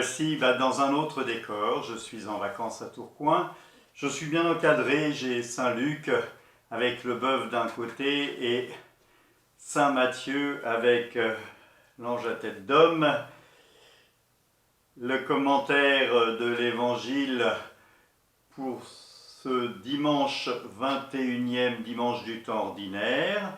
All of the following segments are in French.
voici dans un autre décor. Je suis en vacances à Tourcoing. Je suis bien encadré. J'ai Saint-Luc avec le bœuf d'un côté et Saint-Matthieu avec l'ange à tête d'homme. Le commentaire de l'Évangile pour ce dimanche 21e dimanche du temps ordinaire.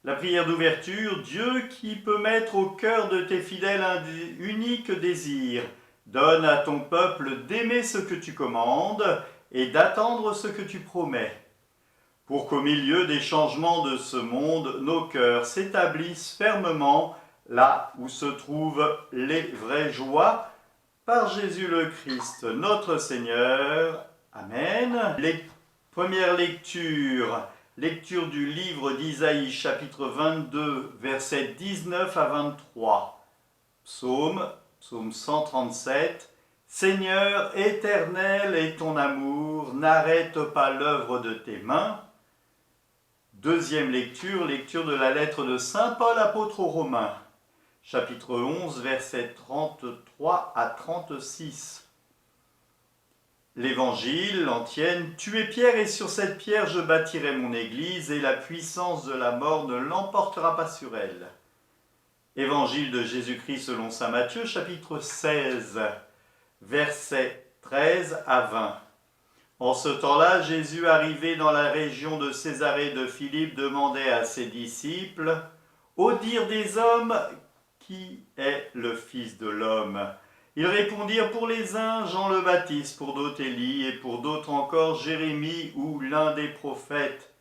La prière d'ouverture, Dieu qui peut mettre au cœur de tes fidèles un unique désir, donne à ton peuple d'aimer ce que tu commandes et d'attendre ce que tu promets, pour qu'au milieu des changements de ce monde, nos cœurs s'établissent fermement là où se trouvent les vraies joies, par Jésus le Christ, notre Seigneur. Amen. Les premières lectures. Lecture du livre d'Isaïe, chapitre 22, versets 19 à 23. Psaume 137. Seigneur, éternel est ton amour, n'arrête pas l'œuvre de tes mains. Deuxième lecture, lecture de la lettre de saint Paul apôtre aux Romains, chapitre 11, versets 33 à 36. L'Évangile l'antienne, tu es pierre et sur cette pierre je bâtirai mon église et la puissance de la mort ne l'emportera pas sur elle. Évangile de Jésus-Christ selon saint Matthieu, chapitre 16, versets 13 à 20. En ce temps-là, Jésus, arrivé dans la région de Césarée de Philippe, demandait à ses disciples, « Au dire des hommes, qui est le Fils de l'homme ?» Ils répondirent, pour les uns, Jean le Baptiste, pour d'autres Élie, et pour d'autres encore Jérémie ou l'un des prophètes.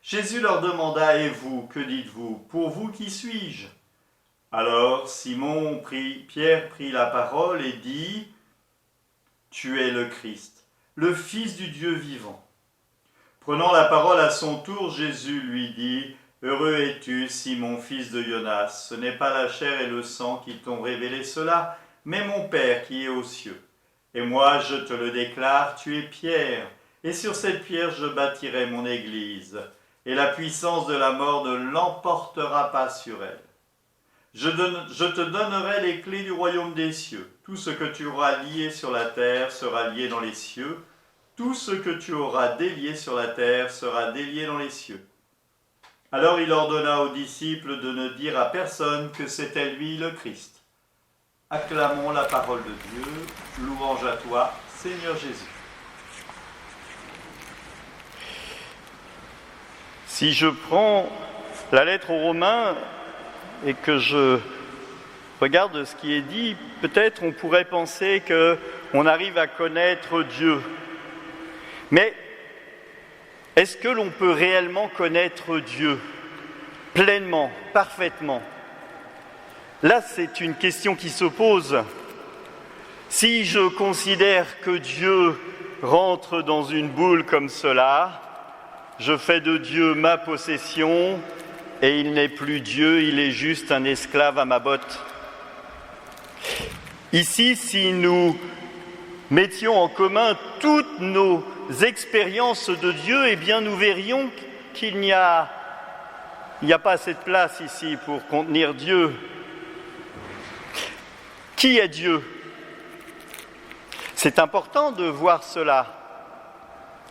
Jésus leur demanda, et vous, que dites-vous? Pour vous, qui suis-je? Alors Pierre prit la parole et dit, tu es le Christ, le Fils du Dieu vivant. Prenant la parole à son tour, Jésus lui dit, heureux es-tu, Simon, fils de Jonas, ce n'est pas la chair et le sang qui t'ont révélé cela, mais mon Père qui est aux cieux. Et moi, je te le déclare, tu es Pierre, et sur cette pierre je bâtirai mon église, et la puissance de la mort ne l'emportera pas sur elle. Je te donnerai les clés du royaume des cieux. Tout ce que tu auras lié sur la terre sera lié dans les cieux. Tout ce que tu auras délié sur la terre sera délié dans les cieux. Alors il ordonna aux disciples de ne dire à personne que c'était lui le Christ. Acclamons la parole de Dieu, louange à toi, Seigneur Jésus. Si je prends la lettre aux Romains et que je regarde ce qui est dit, peut-être on pourrait penser qu'on arrive à connaître Dieu. Mais est-ce que l'on peut réellement connaître Dieu pleinement, parfaitement ? Là, c'est une question qui se pose. Si je considère que Dieu rentre dans une boule comme cela, je fais de Dieu ma possession et il n'est plus Dieu, il est juste un esclave à ma botte. Ici, si nous mettions en commun toutes nos expériences de Dieu, eh bien nous verrions qu'il n'y a pas assez de place ici pour contenir Dieu. Qui est Dieu? C'est important de voir cela.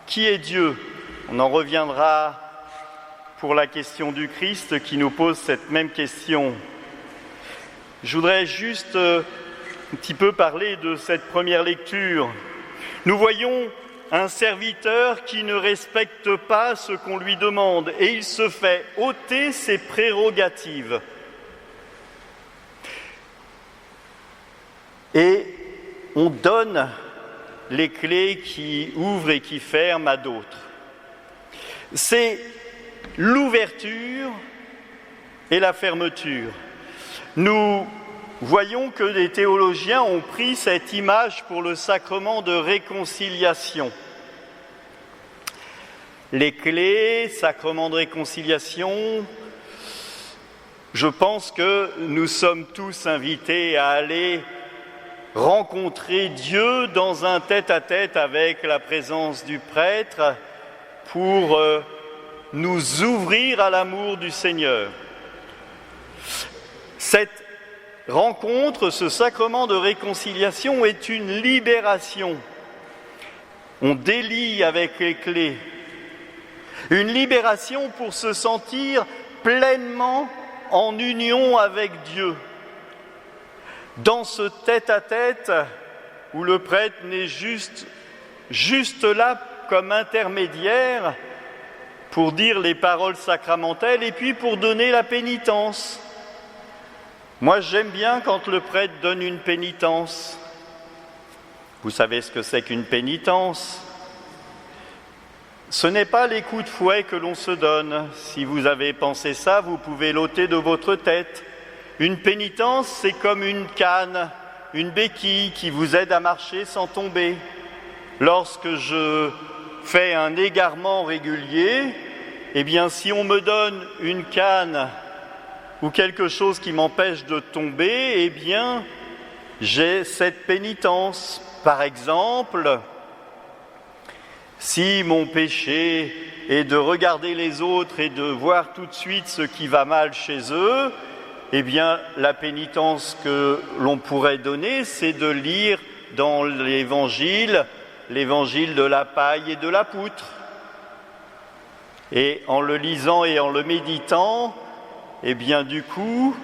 Qui est Dieu? On en reviendra pour la question du Christ qui nous pose cette même question. Je voudrais juste un petit peu parler de cette première lecture. Nous voyons un serviteur qui ne respecte pas ce qu'on lui demande et il se fait ôter ses prérogatives. Et on donne les clés qui ouvrent et qui ferment à d'autres. C'est l'ouverture et la fermeture. Nous voyons que les théologiens ont pris cette image pour le sacrement de réconciliation. Les clés, sacrement de réconciliation, je pense que nous sommes tous invités à aller rencontrer Dieu dans un tête-à-tête avec la présence du prêtre pour nous ouvrir à l'amour du Seigneur. Cette rencontre, ce sacrement de réconciliation est une libération. On délie avec les clés. Une libération pour se sentir pleinement en union avec Dieu. Dans ce tête-à-tête où le prêtre n'est juste là comme intermédiaire pour dire les paroles sacramentelles et puis pour donner la pénitence. Moi, j'aime bien quand le prêtre donne une pénitence. Vous savez ce que c'est qu'une pénitence ? Ce n'est pas les coups de fouet que l'on se donne. Si vous avez pensé ça, vous pouvez l'ôter de votre tête. Une pénitence, c'est comme une canne, une béquille qui vous aide à marcher sans tomber. Lorsque je fais un égarement régulier, eh bien, si on me donne une canne ou quelque chose qui m'empêche de tomber, eh bien, j'ai cette pénitence. Par exemple, si mon péché est de regarder les autres et de voir tout de suite ce qui va mal chez eux, eh bien, la pénitence que l'on pourrait donner, c'est de lire dans l'Évangile de la paille et de la poutre. Et en le lisant et en le méditant, eh bien, du coup,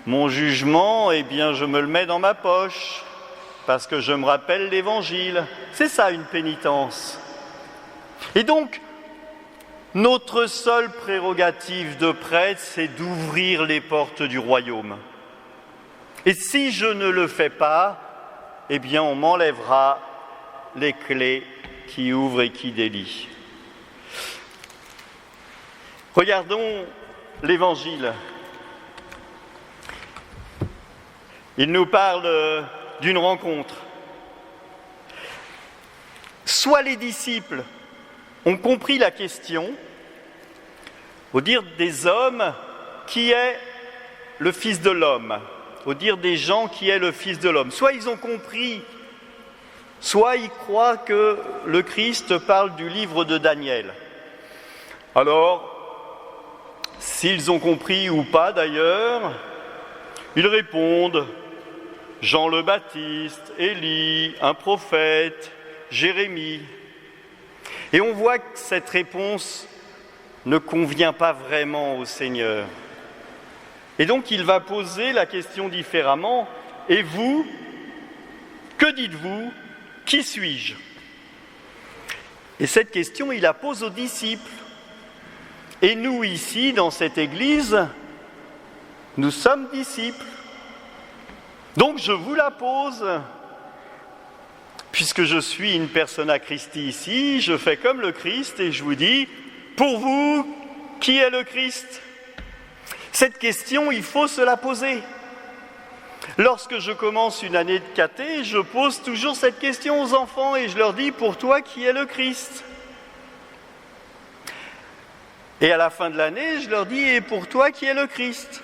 mon jugement, eh bien, je me le mets dans ma poche, parce que je me rappelle l'Évangile. C'est ça, une pénitence. Et donc, notre seule prérogative de prêtre, c'est d'ouvrir les portes du royaume. Et si je ne le fais pas, eh bien, on m'enlèvera les clés qui ouvrent et qui délient. Regardons l'Évangile. Il nous parle d'une rencontre. Soit les disciples ont compris la question, au dire des hommes, qui est le Fils de l'homme, au dire des gens qui est le Fils de l'homme. Soit ils ont compris, soit ils croient que le Christ parle du livre de Daniel. Alors, s'ils ont compris ou pas d'ailleurs, ils répondent Jean le Baptiste, Élie, un prophète, Jérémie. Et on voit que cette réponse ne convient pas vraiment au Seigneur. Et donc il va poser la question différemment. Et vous, que dites-vous ? Qui suis-je ? Et cette question, il la pose aux disciples. Et nous, ici, dans cette église, nous sommes disciples. Donc je vous la pose. Puisque je suis une persona Christi ici, je fais comme le Christ et je vous dis, pour vous, qui est le Christ ? Cette question, il faut se la poser. Lorsque je commence une année de caté, je pose toujours cette question aux enfants et je leur dis, pour toi, qui est le Christ ? Et à la fin de l'année, je leur dis, et pour toi, qui est le Christ ?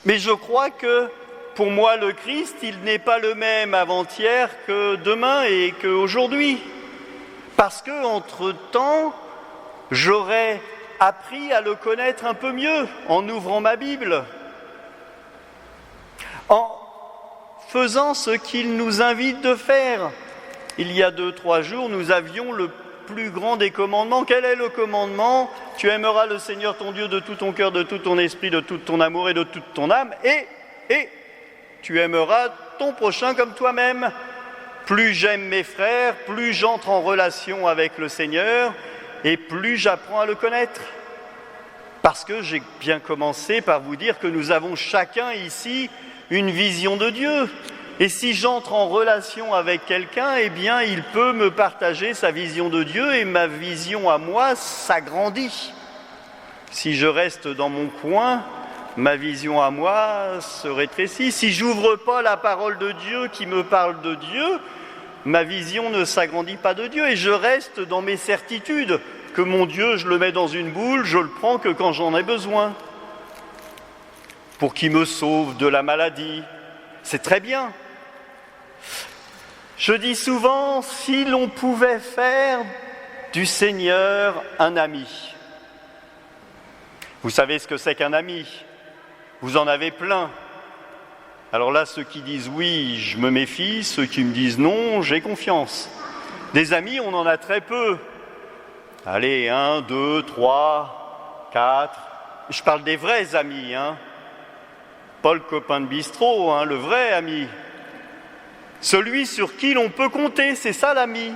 Mais je crois que pour moi, le Christ, il n'est pas le même avant-hier que demain et qu'aujourd'hui. Parce que, entre-temps, j'aurais appris à le connaître un peu mieux en ouvrant ma Bible, en faisant ce qu'il nous invite de faire. Il y a 2-3 jours, nous avions le plus grand des commandements. Quel est le commandement ? Tu aimeras le Seigneur ton Dieu de tout ton cœur, de tout ton esprit, de tout ton amour et de toute ton âme, et tu aimeras ton prochain comme toi-même. Plus j'aime mes frères, plus j'entre en relation avec le Seigneur et plus j'apprends à le connaître. Parce que j'ai bien commencé par vous dire que nous avons chacun ici une vision de Dieu. Et si j'entre en relation avec quelqu'un, eh bien, il peut me partager sa vision de Dieu et ma vision à moi s'agrandit. Si je reste dans mon coin, ma vision à moi se rétrécit. Si j'ouvre pas la parole de Dieu qui me parle de Dieu, ma vision ne s'agrandit pas de Dieu et je reste dans mes certitudes que mon Dieu, je le mets dans une boule, je le prends que quand j'en ai besoin pour qu'il me sauve de la maladie. C'est très bien. Je dis souvent, si l'on pouvait faire du Seigneur un ami. Vous savez ce que c'est qu'un ami ? Vous en avez plein. Alors là, ceux qui disent oui, je me méfie, ceux qui me disent non, j'ai confiance. Des amis, on en a très peu. Allez, 1, 2, 3, 4. Je parle des vrais amis, hein. Pas le copain de bistrot, hein, le vrai ami. Celui sur qui l'on peut compter, c'est ça l'ami.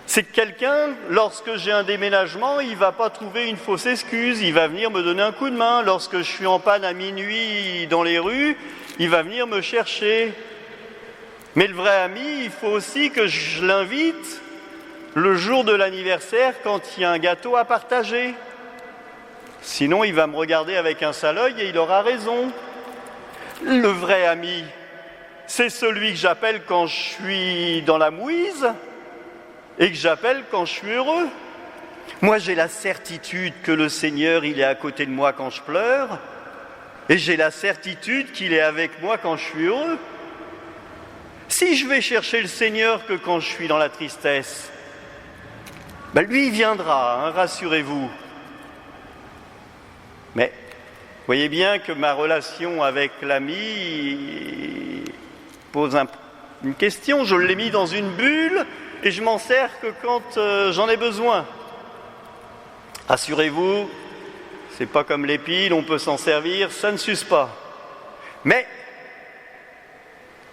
C'est que quelqu'un, lorsque j'ai un déménagement, il ne va pas trouver une fausse excuse, il va venir me donner un coup de main. Lorsque je suis en panne à minuit dans les rues, il va venir me chercher. Mais le vrai ami, il faut aussi que je l'invite le jour de l'anniversaire quand il y a un gâteau à partager. Sinon, il va me regarder avec un sale œil et il aura raison. Le vrai ami, c'est celui que j'appelle quand je suis dans la mouise et que j'appelle quand je suis heureux. Moi, j'ai la certitude que le Seigneur, il est à côté de moi quand je pleure et j'ai la certitude qu'il est avec moi quand je suis heureux. Si je vais chercher le Seigneur que quand je suis dans la tristesse, lui, il viendra, hein, rassurez-vous. Mais voyez bien que ma relation avec l'ami pose une question. Je l'ai mis dans une bulle et je m'en sers que quand j'en ai besoin. Rassurez-vous, c'est pas comme les piles, on peut s'en servir, ça ne s'use pas. Mais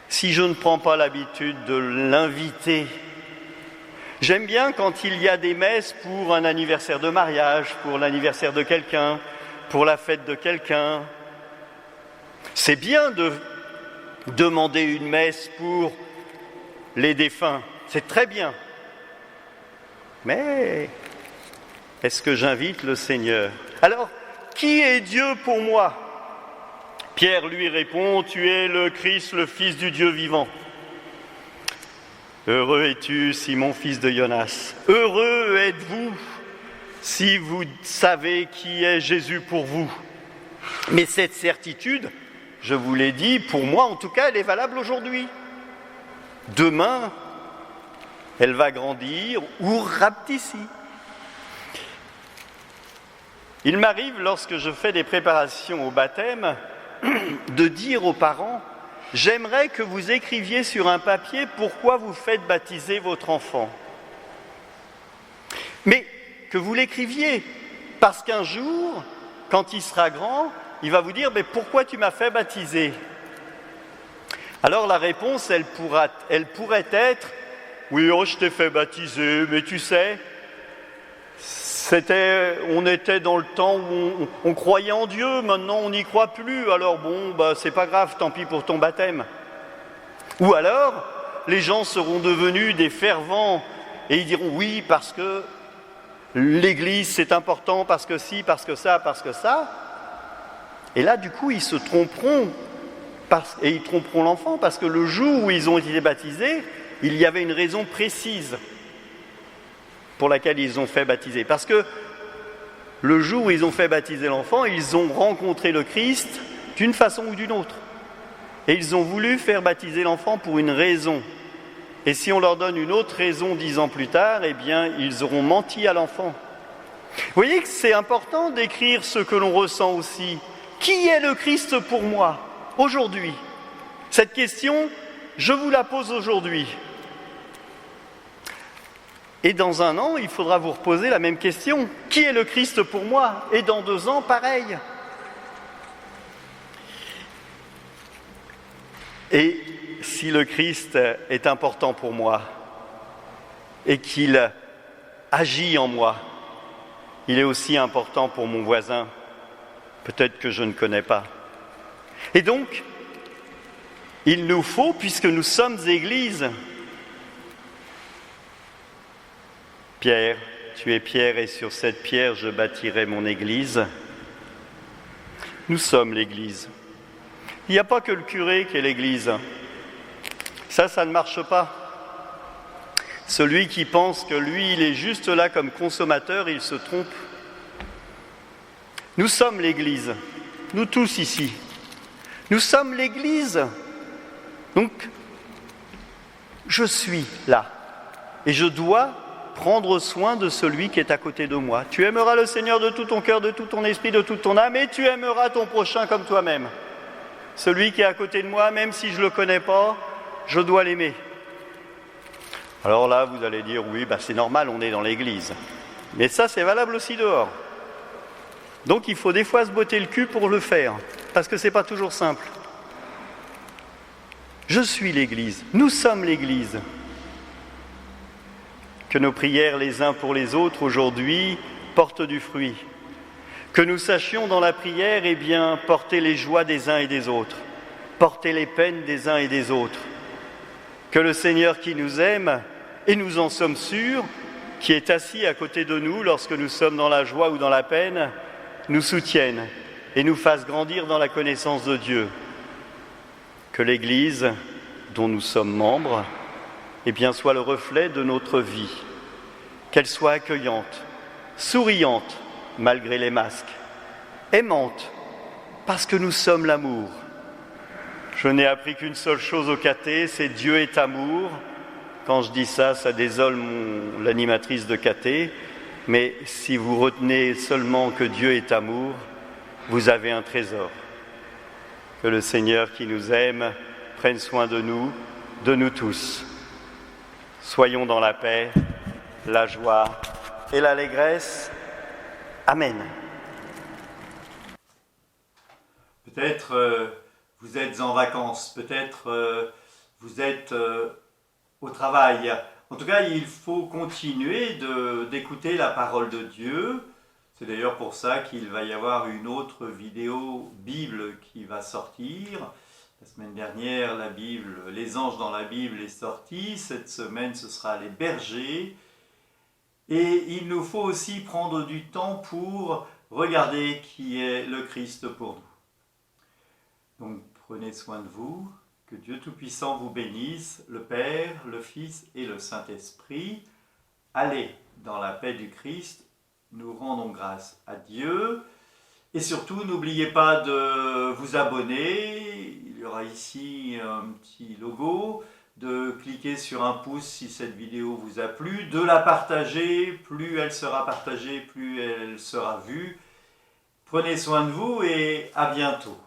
si je ne prends pas l'habitude de l'inviter, j'aime bien quand il y a des messes pour un anniversaire de mariage, pour l'anniversaire de quelqu'un, pour la fête de quelqu'un. C'est bien de demander une messe pour les défunts, c'est très bien. Mais est-ce que j'invite le Seigneur ? Alors, qui est Dieu pour moi ? Pierre lui répond, tu es le Christ, le Fils du Dieu vivant. Heureux es-tu, Simon, fils de Jonas. Heureux êtes-vous si vous savez qui est Jésus pour vous. Mais cette certitude, je vous l'ai dit, pour moi en tout cas, elle est valable aujourd'hui. Demain, elle va grandir ou rapetisser. Il m'arrive, lorsque je fais des préparations au baptême, de dire aux parents, j'aimerais que vous écriviez sur un papier pourquoi vous faites baptiser votre enfant. Mais que vous l'écriviez, parce qu'un jour, quand il sera grand, il va vous dire « mais pourquoi tu m'as fait baptiser ?» Alors la réponse, elle pourrait être « oui, je t'ai fait baptiser, mais tu sais, on était dans le temps où on croyait en Dieu, maintenant on n'y croit plus, alors c'est pas grave, tant pis pour ton baptême. » Ou alors, les gens seront devenus des fervents et ils diront « oui, parce que l'Église c'est important, parce que ci, parce que ça, parce que ça. » Et là, du coup, ils se tromperont, et ils tromperont l'enfant, parce que le jour où ils ont été baptisés, il y avait une raison précise pour laquelle ils ont fait baptiser. Parce que le jour où ils ont fait baptiser l'enfant, ils ont rencontré le Christ d'une façon ou d'une autre. Et ils ont voulu faire baptiser l'enfant pour une raison. Et si on leur donne une autre raison 10 ans plus tard, eh bien, ils auront menti à l'enfant. Vous voyez que c'est important d'écrire ce que l'on ressent aussi. Qui est le Christ pour moi, aujourd'hui ? Cette question, je vous la pose aujourd'hui. Et dans 1 an, il faudra vous reposer la même question. Qui est le Christ pour moi ? Et dans 2 ans, pareil. Et si le Christ est important pour moi et qu'il agit en moi, il est aussi important pour mon voisin, peut-être que je ne connais pas. Et donc, il nous faut, puisque nous sommes Église, Pierre, tu es Pierre et sur cette pierre je bâtirai mon Église. Nous sommes l'Église. Il n'y a pas que le curé qui est l'Église. Ça ne marche pas. Celui qui pense que lui, il est juste là comme consommateur, il se trompe. Nous sommes l'Église, nous tous ici. Nous sommes l'Église. Donc, je suis là et je dois prendre soin de celui qui est à côté de moi. Tu aimeras le Seigneur de tout ton cœur, de tout ton esprit, de toute ton âme, et tu aimeras ton prochain comme toi-même. Celui qui est à côté de moi, même si je ne le connais pas, je dois l'aimer. Alors là, vous allez dire, oui, c'est normal, on est dans l'église. Mais ça, c'est valable aussi dehors. Donc il faut des fois se botter le cul pour le faire, parce que ce n'est pas toujours simple. Je suis l'église, nous sommes l'église. Que nos prières les uns pour les autres aujourd'hui portent du fruit. Que nous sachions dans la prière, porter les joies des uns et des autres, porter les peines des uns et des autres. Que le Seigneur qui nous aime, et nous en sommes sûrs, qui est assis à côté de nous lorsque nous sommes dans la joie ou dans la peine, nous soutienne et nous fasse grandir dans la connaissance de Dieu. Que l'Église, dont nous sommes membres, soit le reflet de notre vie. Qu'elle soit accueillante, souriante, malgré les masques, aimante, parce que nous sommes l'amour. Je n'ai appris qu'une seule chose au caté, c'est Dieu est amour. Quand je dis ça, ça désole l'animatrice de caté, mais si vous retenez seulement que Dieu est amour, vous avez un trésor. Que le Seigneur qui nous aime prenne soin de nous tous. Soyons dans la paix, la joie et l'allégresse. Amen. Peut-être vous êtes en vacances, peut-être vous êtes au travail. En tout cas, il faut continuer d'écouter la parole de Dieu. C'est d'ailleurs pour ça qu'il va y avoir une autre vidéo Bible qui va sortir. La semaine dernière, la Bible, les anges dans la Bible est sortie. Cette semaine, ce sera les bergers. Et il nous faut aussi prendre du temps pour regarder qui est le Christ pour nous. Donc, prenez soin de vous. Que Dieu Tout-Puissant vous bénisse, le Père, le Fils et le Saint-Esprit. Allez dans la paix du Christ. Nous rendons grâce à Dieu. Et surtout, n'oubliez pas de vous abonner. Il y aura ici un petit logo. De cliquer sur un pouce si cette vidéo vous a plu. De la partager. Plus elle sera partagée, plus elle sera vue. Prenez soin de vous et à bientôt.